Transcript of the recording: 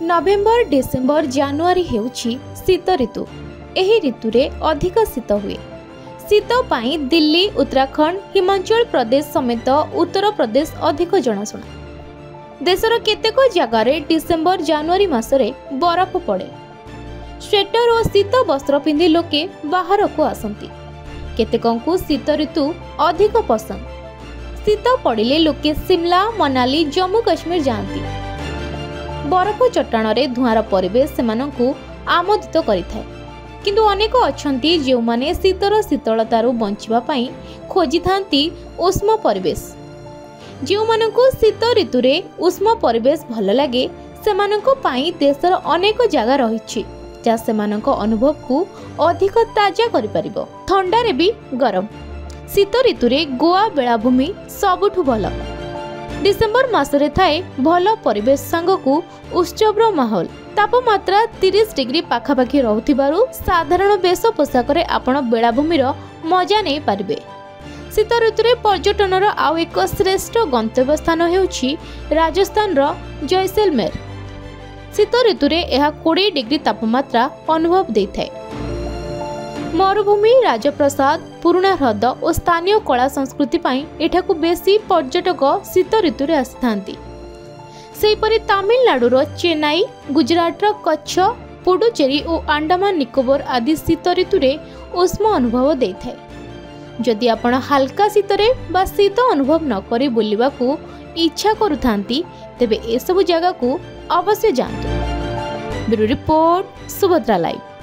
नवेम्बर December January हेउछि शीत ऋतु। एही ऋतु रे अधिक शीत हुए। शीत पाई दिल्ली, उत्तराखंड, हिमाचल प्रदेश समेत उत्तर प्रदेश अधिक जनाशुना। देशर केतेक जगार डिसेम्बर जानुआरी मासरे बरफ पड़े। स्वेटर और शीत वस्त्र पिंधि लोके बाहर को आसंती। केतेकंकु शीत ऋतु अधिक पसंद। शीत पड़िले लोके शिमला, मनाली, जम्मू काश्मीर जाती। बरफ चट्टाण रे धुआर परिवेश सेमानंकु आमोदित करिथाय। किंतु अनेक अछंती जे माने शीतर शीतलतारु बंचिबा पई खोजी थांती उष्म परिवेश। जे मानंकु शीत ऋतु रे उष्म परिवेश भल लागे सेमानंकु पई देशर अनेक जगह रहिछि जा सेमानंक अनुभव को अधिक ताजा करि परिबो। ठंडा रे भी गरम। शीत ऋतु रे गोवा बेलाभूमि सबुठु भल। डिसेम्बर मासरे थाए भल परिवेश सांगकु उत्सवर माहौल। तापमात्रा 30 डिग्री पाखापाखि रहुथिबारु साधारण बेश पोशाकरे आपण बेलाभूमिर मजा नै पारिबे। शीत ऋतुरे पर्यटनर आउ एक श्रेष्ठ गंतव्य स्थान हेउछि राजस्थान रो जैसलमेर। शीत ऋतुरे यह 20 डिग्री तापमात्रा अनुभव देइथाय। मरुभूमि, राजप्रसाद, पुराणा ह्रद और स्थानीय कला संस्कृति पाई एठाकु बेसी पर्यटक शीत ऋतुरे आसिथांती। सेहीपरि तमिलनाडुर चेन्नई, गुजरातर कच्छ, पुडुचेरी और अंडमान निकोबर आदि शीत ऋतुरे उष्म अनुभव देइथाय। जदि आपण हल्का शीतरे बा शीत अनुभव न करी बुलिबाकू इच्छा करुथांती तेबे ए सब जगह को अवश्य जांतु। Bureau report, Subhadra live.